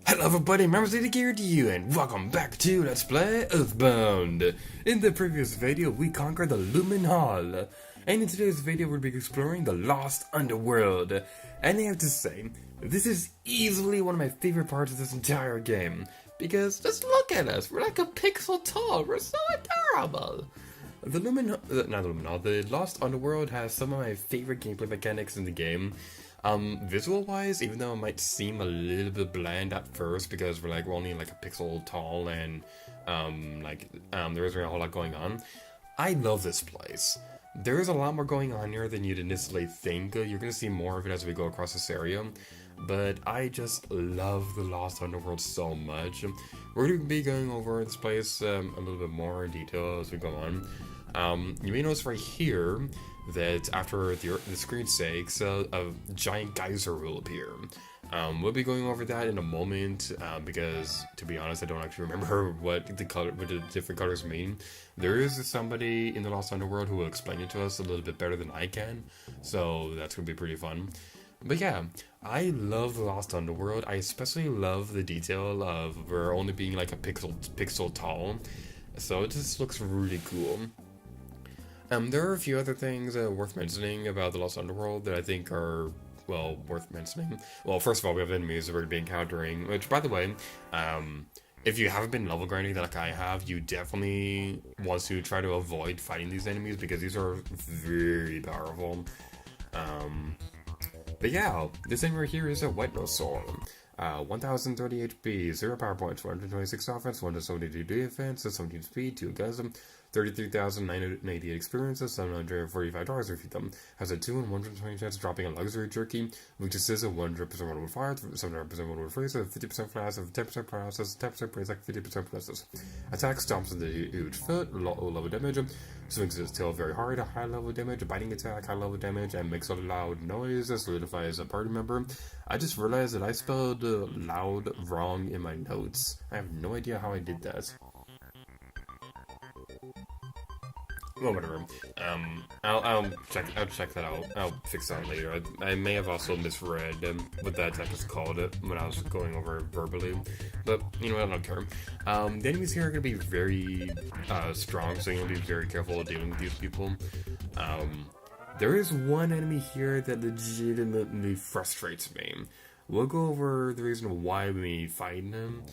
Hello everybody, members of the gear to you, and welcome back to Let's Play EarthBound. In the previous video, we conquered the Lumen Hall, and in today's video, we'll be exploring the Lost Underworld. And I have to say, this is easily one of my favorite parts of this entire game, because just look at us, we're like a pixel tall, we're so adorable. The Lost Underworld has some of my favorite gameplay mechanics in the game. Visual wise, even though it might seem a little bit bland at first because we're only like a pixel tall and there isn't a whole lot going on, I love this place. There is a lot more going on here than you'd initially think. You're gonna see more of it as we go across this area, but I just love the Lost Underworld so much. We're gonna be going over this place a little bit more in detail as we go on. You may notice right here that after the screen shakes, a giant geyser will appear. We'll be going over that in a moment, because, to be honest, I don't actually remember what the different colors mean. There is somebody in the Lost Underworld who will explain it to us a little bit better than I can, so that's going to be pretty fun. But yeah, I love the Lost Underworld. I especially love the detail of we're only being like a pixel tall, so it just looks really cool. There are a few other things worth mentioning about the Lost Underworld that I think are, well, worth mentioning. Well, first of all, we have enemies that we're going to be encountering, which, by the way, if you haven't been level grinding like I have, you definitely want to try to avoid fighting these enemies because these are very powerful. But yeah, this thing right here is a Hypnosaur. 1030 HP, 0 power points, 126 offense, 172 defense, 17 speed, 2 gasm, 33,988 experiences, $745 to defeat them. Has a 2 in 120 chance of dropping a luxury jerky, which is a 100% one with fire, 700% one with freeze, 50% flash, 10% paralysis, 10% praise, like 50% paralysis. Attack stomps in the huge foot, low level damage, swings his tail very hard, high level damage, biting attack, high level damage, and makes a loud noise, solidifies a party member. I just realized that I spelled loud wrong in my notes. I have no idea how I did that. Well, whatever. I'll check that out. I'll fix that later. I may have also misread what that attack was called when I was going over it verbally, but you know what, I don't care. The enemies here are going to be very strong, so you're going to be very careful dealing with these people. There is one enemy here that legitimately frustrates me. We'll go over the reason why we fight him.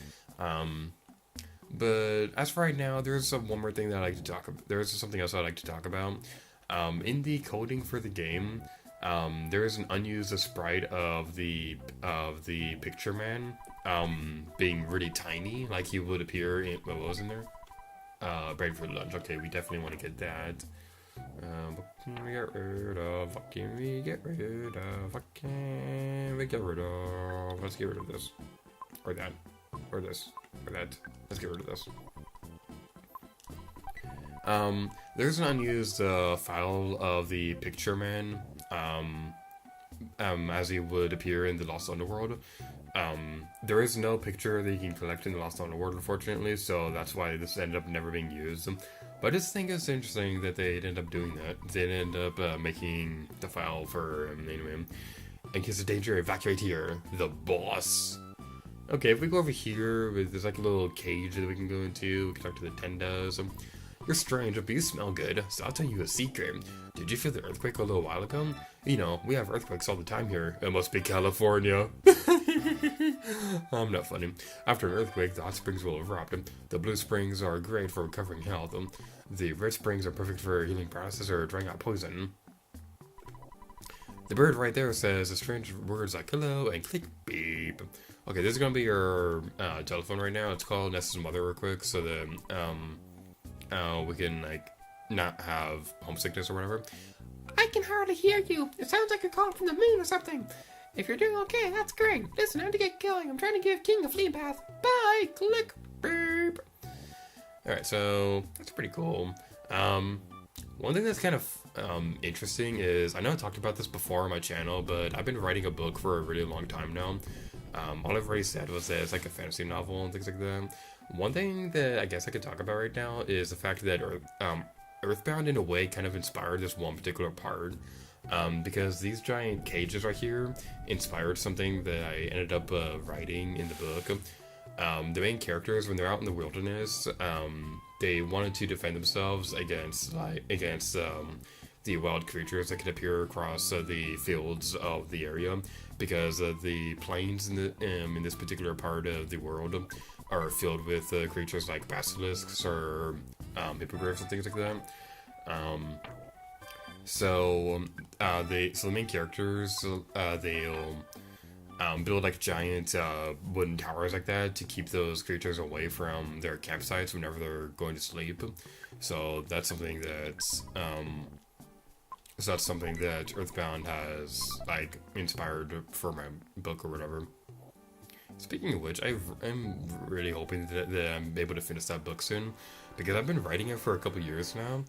But as for right now, there's one more thing that I like to talk about. There's something else I'd like to talk about. In the coding for the game, there is an unused sprite of the picture man being really tiny, like he would appear in what was in there. Bread for lunch. Okay, we definitely want to get that. What can we get rid of? What can we get rid of? What can we get rid of? Let's get rid of this. Or that. Or this. Or that. Let's get rid of this. There's an unused file of the picture man, as he would appear in the Lost Underworld. There is no picture that you can collect in the Lost Underworld, unfortunately, so that's why this ended up never being used. But I just think it's interesting that they ended up doing that. They ended up making the file for him anyway. In case of danger, evacuate here. The boss. Okay, if we go over here, there's like a little cage that we can go into. We can talk to the tendas. You're strange, but you smell good, so I'll tell you a secret. Did you feel the earthquake a little while ago? You know, we have earthquakes all the time here. It must be California. Not funny. After an earthquake, the hot springs will erupt. The blue springs are great for recovering health. The red springs are perfect for healing paralysis or drying out poison. The bird right there says the strange words like hello and click beep. Okay, this is gonna be your telephone right now. It's called Nessa's mother real quick, so that we can like not have homesickness or whatever. I can hardly hear you. It sounds like you're calling from the moon or something. If you're doing okay, that's great. Listen, I have to get going. I'm trying to give King a flea bath. Bye. Click. Beep. Alright, so that's pretty cool. One thing that's kind of interesting is, I know I talked about this before on my channel, but I've been writing a book for a really long time now. All I've already said was that it's like a fantasy novel and things like that. One thing that I guess I could talk about right now is the fact that EarthBound in a way kind of inspired this one particular part. because these giant cages right here inspired something that I ended up writing in the book. The main characters, when they're out in the wilderness, they wanted to defend themselves against the wild creatures that could appear across the fields of the area, because the plains in this particular part of the world are filled with creatures like basilisks or hippogriffs and things like that. So the main characters, they'll build like giant wooden towers like that to keep those creatures away from their campsites whenever they're going to sleep. So that's something that's EarthBound has like inspired for my book or whatever. Speaking of which, I'm really hoping that I'm able to finish that book soon, because I've been writing it for a couple years now.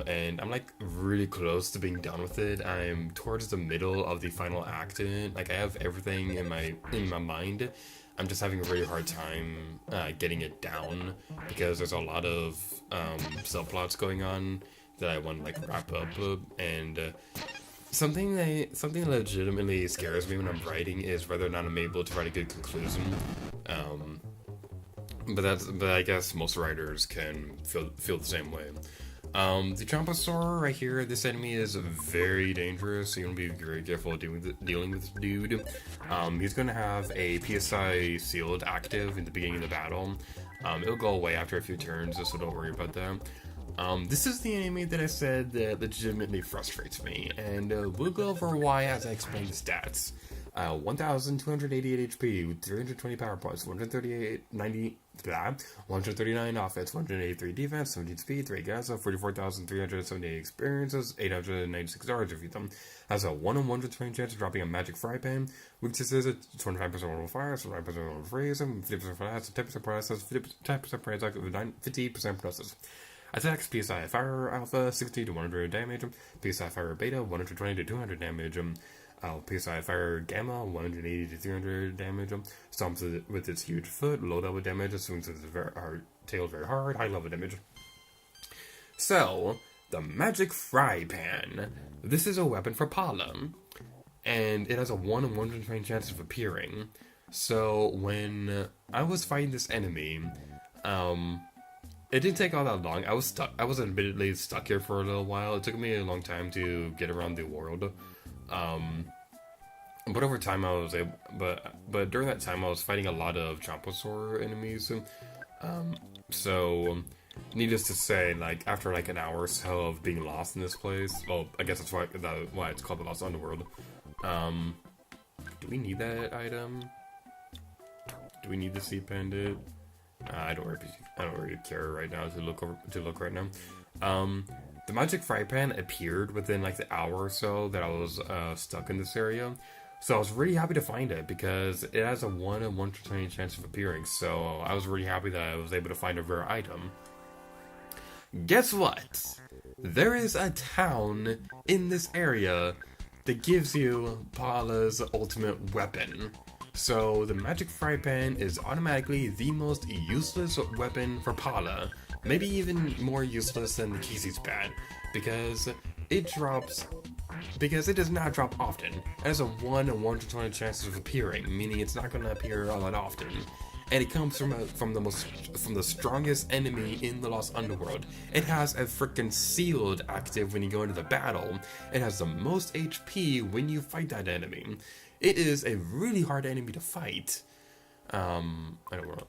And I'm like really close to being done with it. I'm towards the middle of the final act in it. Like I have everything in my mind. I'm just having a really hard time getting it down, because there's a lot of subplots going on that I want to like wrap up. And something that legitimately scares me when I'm writing is whether or not I'm able to write a good conclusion. But I guess most writers can feel the same way. The Chomposaur right here, this enemy is very dangerous, so you want to be very careful dealing with this dude. He's going to have a PSI sealed active in the beginning of the battle. It'll go away after a few turns, so don't worry about that. This is the enemy that I said that legitimately frustrates me, and we'll go over why as I explain the stats. 1,288 HP with 320 power points, 139 offense, 183 defense, 17 speed, 3 gas, 44,378 experiences, 896 yards if you them. Has a 1 in 120 chance of dropping a magic fry pan. Weaknesses at 25% orbital fire, 25% orbital freeze, 50% flash, 10% paralysis, 10% paralysis, 50% hypnosis. Attacks PSI Fire Alpha 60 to 100 damage, PSI Fire Beta 120 to 200 damage, PSI Fire Gamma 180 to 300 damage, Stomps with its huge foot, low level damage, swings its tail very hard, high level damage. So, the Magic Fry Pan. This is a weapon for Pa I, and it has a 1 in 120 chance of appearing. So, when I was fighting this enemy, it didn't take all that long. I was stuck. I was admittedly stuck here for a little while. It took me a long time to get around the world. But over time I was able, but during that time I was fighting a lot of Chomposaur enemies. So needless to say, like after like an hour or so of being lost in this place, well, I guess that's why it's called the Lost Underworld. Do we need that item? Do we need the Sea Bandit? I don't really care right now to look right now. The Magic Fry Pan appeared within like the hour or so that I was stuck in this area. So I was really happy to find it, because it has a 1 in 120 chance of appearing. So I was really happy that I was able to find a rare item. Guess what? There is a town in this area that gives you Paula's ultimate weapon. So the Magic Fry Pan is automatically the most useless weapon for Paula. Maybe even more useless than the Kizzy's Pad, because it does not drop often. It has a 1 in 120 chances of appearing, meaning it's not going to appear all that often. And it comes from the strongest enemy in the Lost Underworld. It has a freaking sealed active when you go into the battle. It has the most HP when you fight that enemy. It is a really hard enemy to fight. I don't know.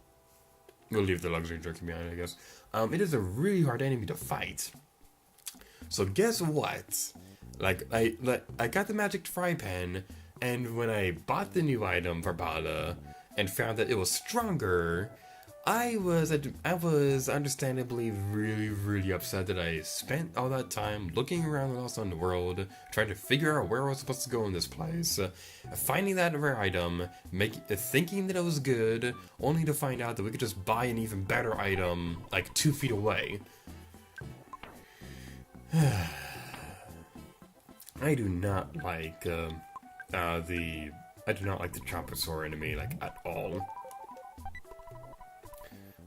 We'll leave the luxury drinking behind, I guess. It is a really hard enemy to fight. So guess what? Like I got the Magic Fry Pan, and when I bought the new item for Bala and found that it was stronger, I was understandably really upset that I spent all that time looking around the Lost Underworld, trying to figure out where I was supposed to go in this place, finding that rare item, thinking that it was good, only to find out that we could just buy an even better item like 2 feet away. I do not like the Chomposaur enemy like at all.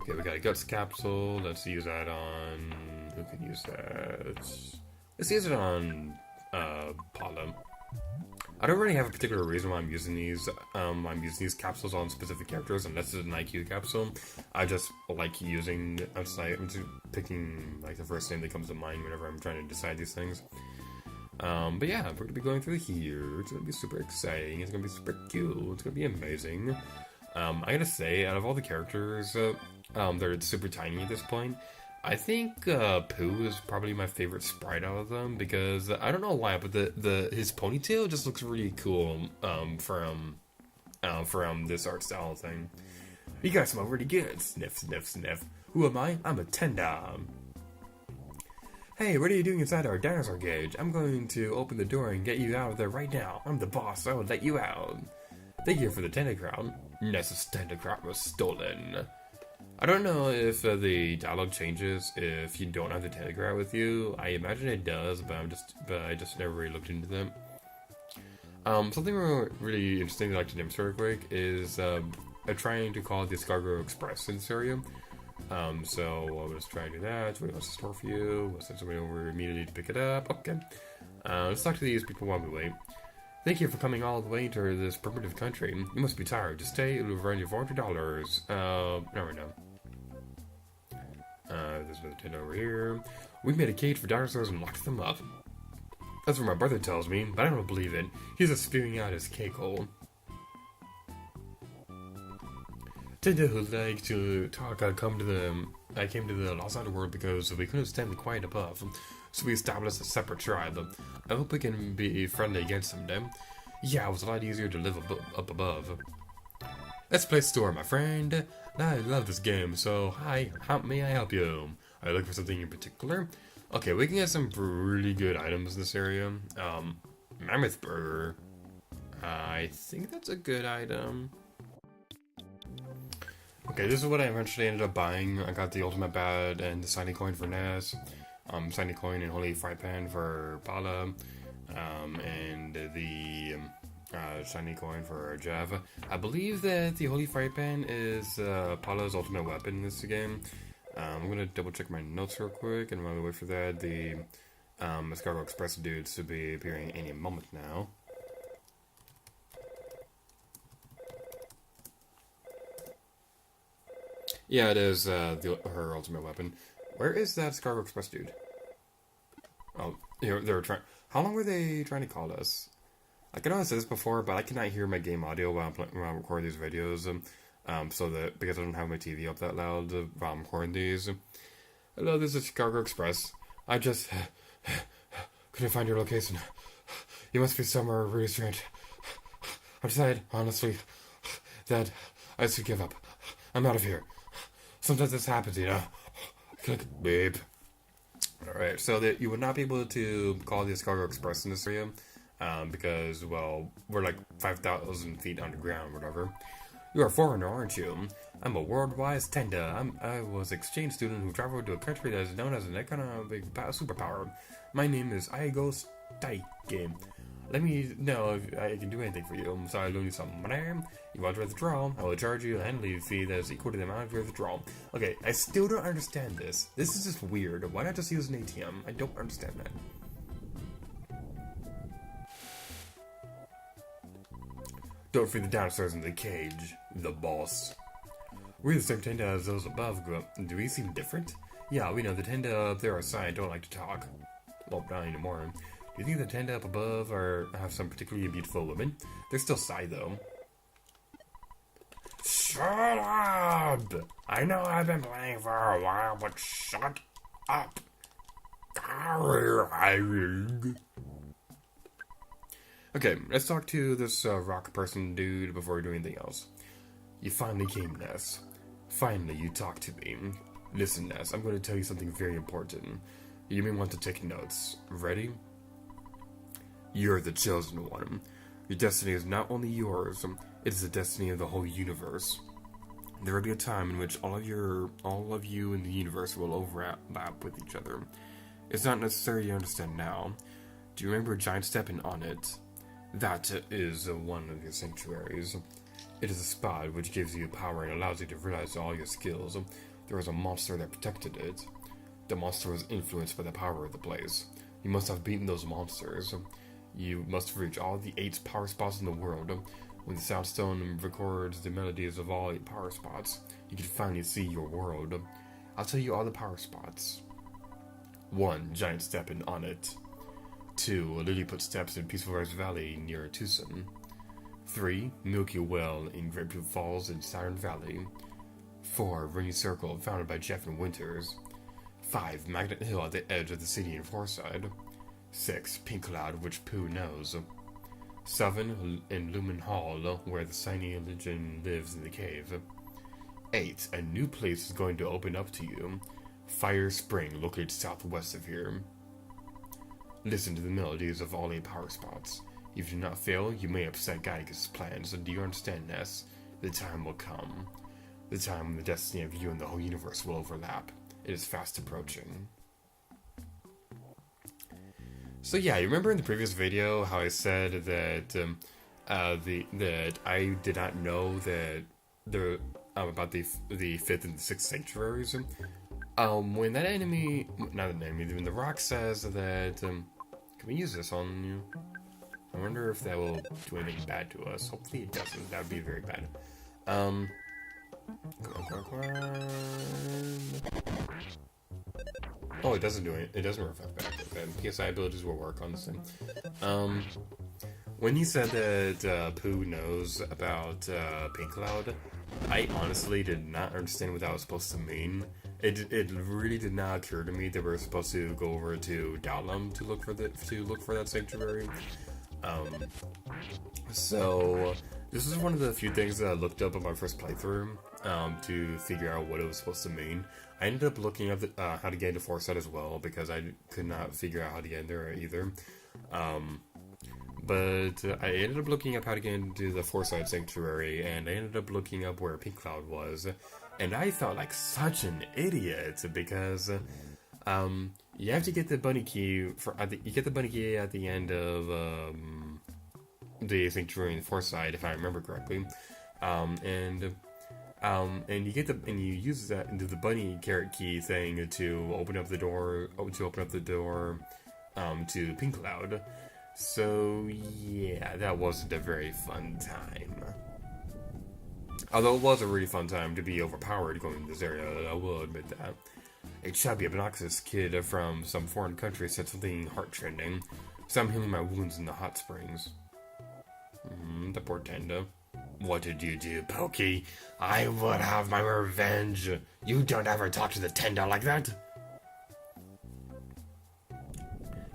Okay, we got a Guts Capsule. Let's use that on... Who can use that? Let's use it on Paula. I don't really have a particular reason why I'm using these. I'm using these capsules on specific characters, unless it's an IQ capsule. I just like using. I'm just picking like the first name that comes to mind whenever I'm trying to decide these things. But yeah, we're gonna be going through here. It's gonna be super exciting. It's gonna be super cool. It's gonna be amazing. I gotta say, out of all the characters, they're super tiny at this point. I think Pooh is probably my favorite sprite out of them because I don't know why, but his ponytail just looks really cool from this art style thing. You guys smell really good. Sniff, sniff, sniff. Who am I? I'm a Tenda. Hey, what are you doing inside our dinosaur cage? I'm going to open the door and get you out of there right now. I'm the boss, so I will let you out. Thank you for the Tenda crown. Ness's Tenda crown was stolen. I don't know if the dialogue changes if you don't have the Tenda crown with you. I imagine it does, but I just never really looked into them. Something really interesting that I'd like to demonstrate real quick is trying to call the Escargot Express in this area. So I'll just try to do that. Somebody wants to store for you. We'll send somebody over immediately to pick it up. Okay. Let's talk to these people while we wait. Thank you for coming all the way into this primitive country. You must be tired. Just stay. It will run you $400. No, right now. There's another tent over here. We made a cage for dinosaurs and locked them up. That's what my brother tells me, but I don't believe it. He's just spewing out his cake hole. Tenda who like to talk, I came to the Lost Underworld because we couldn't stand the quiet above, so we established a separate tribe. I hope we can be friendly against them then. Yeah, it was a lot easier to live up above. Let's play store, my friend. I love this game, so hi, how may I help you? Are you looking for something in particular? Okay, we can get some really good items in this area. Mammoth Burger. I think that's a good item. Okay, this is what I eventually ended up buying. I got the Ultimate Bat and the Shiny Coin for Ness. Shiny Coin and Holy Fry Pan for Paula. And the Shiny Coin for Java. I believe that the Holy Fry Pan is Paula's ultimate weapon in this game. I'm gonna double check my notes real quick, and while we wait for that, the Escargot Express dudes should be appearing any moment now. Yeah, it is her ultimate weapon. Where is that Escargot Express dude? Oh, they were trying. How long were they trying to call us? Like, I know I said this before, but I cannot hear my game audio while I'm recording these videos. Because I don't have my TV up that loud while I'm recording these. Hello, this is Escargot Express. I just couldn't find your location. You must be somewhere really strange. I decided, honestly, that I should give up. I'm out of here. Sometimes this happens, you know. Click, babe. Alright, so that you would not be able to call the Escargot Express in this area, because, well, we're like 5,000 feet underground, whatever. You're a foreigner, aren't you? I'm a world-wise Tenda. I was an exchange student who traveled to a country that is known as an economic superpower. My name is Aigo Staike. Let me know if I can do anything for you. So I loan you some money. You want to withdraw? I will charge you a handling fee that is equal to the amount of your withdrawal. Okay, I still don't understand this. This is just weird. Why not just use an ATM? I don't understand that. Don't feed the dinosaurs in the cage, the boss. We're the same Tenda as those above. Do we seem different? Yeah, we know the Tenda up there are shy and don't like to talk. Well, not anymore. Do you think the Tenda up above have some particularly beautiful women? They're still shy, though. Shut up! I know I've been playing for a while, but shut up! Okay, let's talk to this rock person dude before we do anything else. You finally came, Ness. Finally, you talked to me. Listen, Ness, I'm going to tell you something very important. You may want to take notes. Ready? You're the chosen one. Your destiny is not only yours, it is the destiny of the whole universe. There will be a time in which all of you in the universe will overlap with each other. It's not necessary to understand now. Do you remember Giant Stepping on it? That is one of your sanctuaries. It is a spot which gives you power and allows you to realize all your skills. There was a monster that protected it. The monster was influenced by the power of the place. You must have beaten those monsters. You must reach all the 8 power spots in the world. When the Soundstone records the melodies of all 8 power spots, you can finally see your world. I'll tell you all the power spots. 1. Giant Step in on it. 2. Lilliput Steps in Peaceful Rise Valley near Tucson. 3. Milky Well in Grapefruit Falls in Saturn Valley. 4. Rainy Circle founded by Jeff and Winters. 5. Magnet Hill at the edge of the city in Forside. 6. Pink Cloud, which Pooh knows. 7. In Lumen Hall, where the Shiny Legend lives in the cave. 8. A new place is going to open up to you. Fire Spring, located southwest of here. Listen to the melodies of all 8 power spots. If you do not fail, you may upset Geiger's plans. Do you understand, Ness? The time will come. The time when the destiny of you and the whole universe will overlap. It is fast approaching. So yeah, you remember in the previous video how I said that that I did not know that about the 5th and the 6th sanctuaries. When that enemy, not an enemy, when the rock says that, can we use this on you? I wonder if that will do anything bad to us. Hopefully it doesn't. That would be very bad. Come on. Oh, it doesn't do it. It doesn't reflect back. Okay. PSI abilities will work on this thing. When he said that Pooh knows about Pink Cloud, I honestly did not understand what that was supposed to mean. It really did not occur to me that we were supposed to go over to Dalam to look for that sanctuary. So this is one of the few things that I looked up on my first playthrough to figure out what it was supposed to mean. I ended up looking up how to get into Foresight as well because I could not figure out how to get in there either. But I ended up looking up how to get into the Foresight Sanctuary, and I ended up looking up where Pink Cloud was, and I felt like such an idiot because you have to get the bunny key you get the bunny key at the end of the Sanctuary in Foresight, if I remember correctly, and you use that into the bunny carrot key thing to open up the door to Pink Cloud. So yeah, that wasn't a very fun time. Although it was a really fun time to be overpowered going in this area, I will admit that. A chubby, obnoxious kid from some foreign country said something heart-rending. So I'm healing my wounds in the hot springs. The poor Tenda. What did you do, Pokey? I would have my revenge. You don't ever talk to the Tenda like that.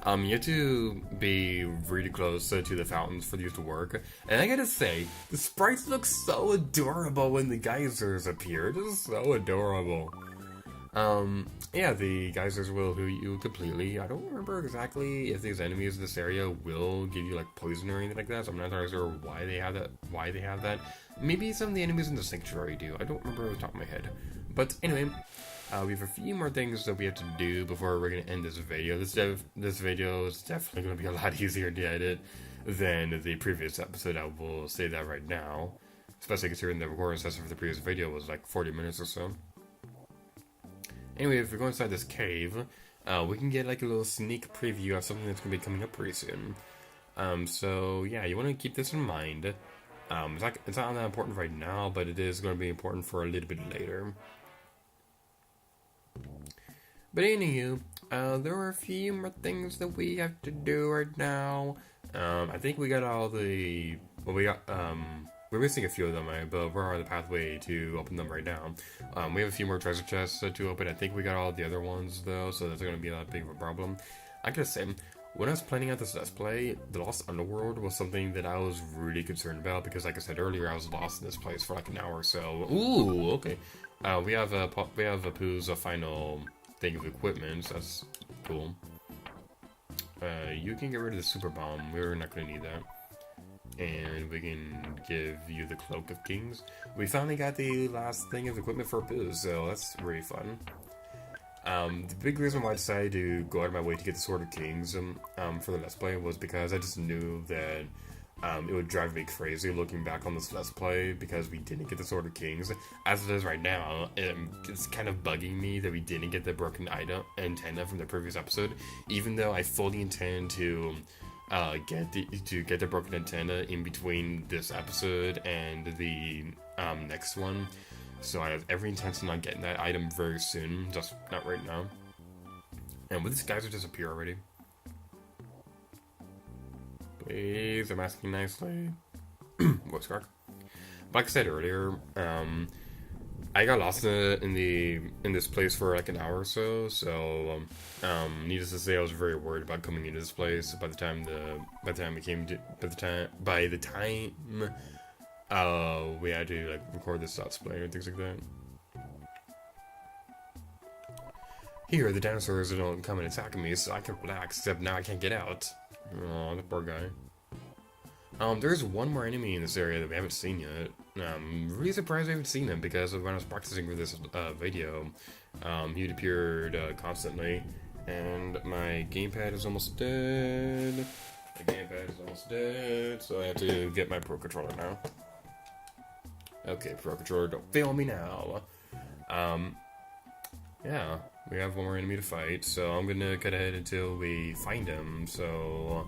You have to be really close to the fountains for these to work. And I gotta say, the sprites look so adorable when the geysers appear. It is so adorable. Yeah, the geysers will heal you completely. I don't remember exactly if these enemies in this area will give you like poison or anything like that, so I'm not entirely sure why they have that. Maybe some of the enemies in the sanctuary do. I don't remember off the top of my head. But anyway, we have a few more things that we have to do before we're going to end this video. This video is definitely going to be a lot easier to edit than the previous episode. I will say that right now. Especially considering the recording session for the previous video was like 40 minutes or so. Anyway, if we go inside this cave, we can get like a little sneak preview of something that's going to be coming up pretty soon. So yeah, you want to keep this in mind. It's not that important right now, but it is going to be important for a little bit later. But anywho, there are a few more things that we have to do right now. I think we got all the... Well, we're missing a few of them, but we're on the pathway to open them right now. We have a few more treasure chests to open. I think we got all the other ones, though, so that's going to be a lot big of a problem. I gotta say, when I was planning out this Let's Play, the Lost Underworld was something that I was really concerned about, because like I said earlier, I was lost in this place for like an hour or so. Ooh, okay. We have Pooh's final thing of equipment, so that's cool. You can get rid of the super bomb. We're not going to need that. And we can give you the Cloak of Kings. We finally got the last thing of equipment for Pooh, so that's really fun. The big reason why I decided to go out of my way to get the Sword of Kings for the Let's Play was because I just knew that it would drive me crazy looking back on this Let's Play because we didn't get the Sword of Kings. As it is right now, it's kind of bugging me that we didn't get the broken antenna from the previous episode, even though I fully intend to get the broken antenna in between this episode and the next one. So I have every intention on getting that item very soon, just not right now. And will these guys disappear already? Please, I'm asking nicely. What's crack? Like I said earlier, I got lost in this place for like an hour or so. So, needless to say, I was very worried about coming into this place. By the time we had to like record this Let's Play and things like that. Here, the dinosaurs don't come and attack me, so I can relax. Except now I can't get out. Oh, the poor guy. There's one more enemy in this area that we haven't seen yet. I'm really surprised we haven't seen him because when I was practicing for this video, he'd appeared constantly, and my gamepad is almost dead. So I have to get my Pro Controller now. Okay, Pro Controller, don't fail me now. Yeah, we have one more enemy to fight, so I'm gonna cut ahead until we find him, so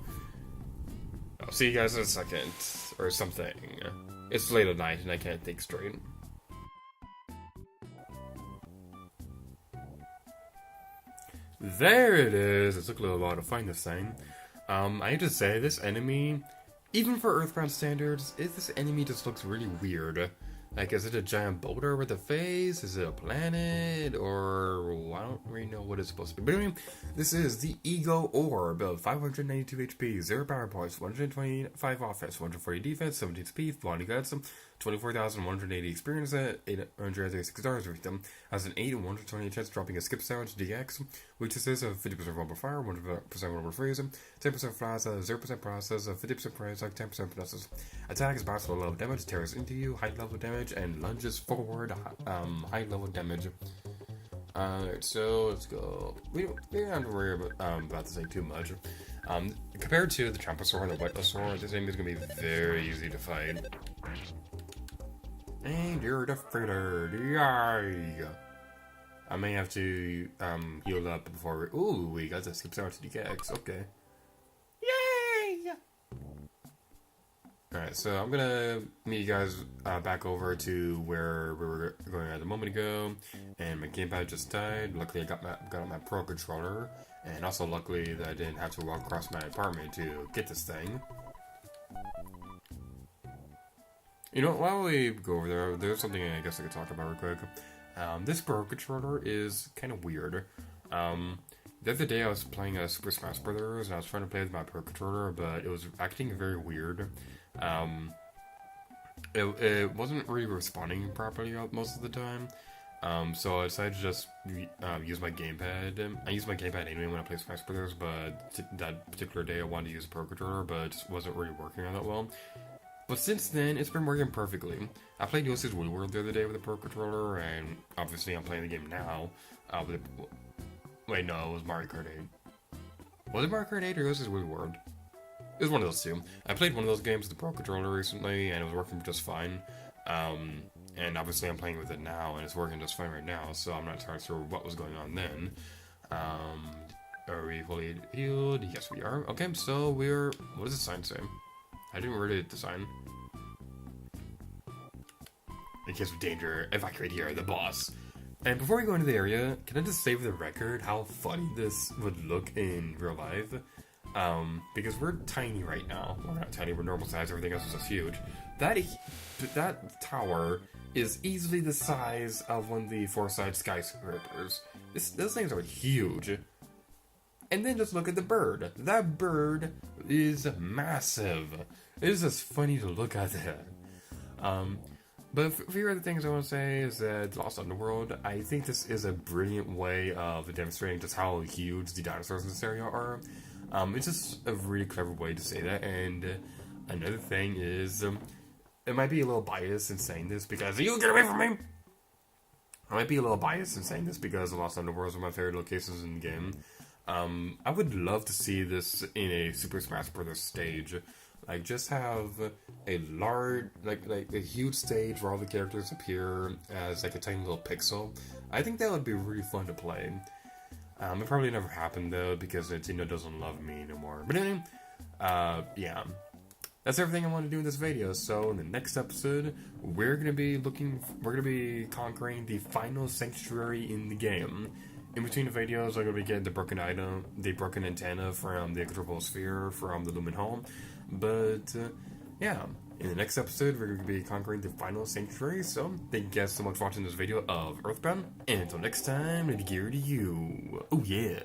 I'll see you guys in a second, or something. It's late at night and I can't think straight. There it is! It took a little while to find this thing. I have to say, this enemy, even for EarthBound standards, this enemy just looks really weird. Like, is it a giant boulder with a face? Is it a planet? Or I don't really know what it's supposed to be. But anyway, this is the Ego Orb of 592 HP, 0 power points, 125 offense, 140 defense, 17 speed, 40 guts, 24,180 experience at $836 victim. Has an 8 and 120 chance dropping a skip sound to DX, which consists of 50% vulnerable fire, 1% vulnerable freeze, 10% flash, 0% process, 50% price, 10% process. Attack is bounce low level damage, tears into you, high level damage, and lunges forward, high level damage. Alright, so let's go. We don't have to worry about this thing too much. Compared to the Chomposaur and the Hypnosis, this thing is going to be very easy to fight. And you're defeated, yay! I may have to heal up before we... Ooh, we got the skip sound to DX, okay. Yay! Alright, so I'm gonna meet you guys back over to where we were going at a moment ago, and my gamepad just died. Luckily I got my Pro Controller, and also luckily that I didn't have to walk across my apartment to get this thing. You know, while we go over there, there's something I guess I could talk about real quick. This Pro Controller is kind of weird. The other day I was playing Super Smash Bros. And I was trying to play with my Pro Controller, but it was acting very weird. It wasn't really responding properly most of the time. So I decided to just use my gamepad. I use my gamepad anyway when I play Smash Bros. But that particular day I wanted to use a Pro Controller, but it just wasn't really working all that well. But since then, it's been working perfectly. I played Yoshi's Woolly World the other day with a Pro Controller, and obviously I'm playing the game now. Wait, no, it was Mario Kart 8. Was it Mario Kart 8 or Yoshi's Woolly World? It was one of those two. I played one of those games with the Pro Controller recently, and it was working just fine. And obviously I'm playing with it now, and it's working just fine right now, so I'm not entirely sure what was going on then. Are we fully healed? Yes, we are. Okay, so we're... What does the sign say? I didn't read the sign. In case of danger, evacuate here, the boss. And before we go into the area, can I just say for the record how funny this would look in real life? Because we're tiny right now. We're not tiny, we're normal size, everything else is just huge. That tower is easily the size of one of the four-side skyscrapers. Those things are huge. And then just look at the bird. That bird is massive. It is just funny to look at that. But a few other things I want to say is that Lost Underworld, I think this is a brilliant way of demonstrating just how huge the dinosaurs in this area are. It's just a really clever way to say that. And another thing is, it might be a little biased in saying this because you get away from me. I might be a little biased in saying this because Lost Underworld is one of my favorite locations in the game. I would love to see this in a Super Smash Bros. Stage. Like, just have a large, like a huge stage where all the characters appear as like a tiny little pixel. I think that would be really fun to play. It probably never happened though because Nintendo doesn't love me anymore. But anyway, yeah. That's everything I want to do in this video. So in the next episode, we're gonna be conquering the final sanctuary in the game. In between the videos, I'm gonna be getting the broken antenna from the Control Sphere from the Lumen Hall. But yeah, in the next episode, we're gonna be conquering the final sanctuary. So thank you guys so much for watching this video of EarthBound, and until next time, let me gear to you. Oh yeah.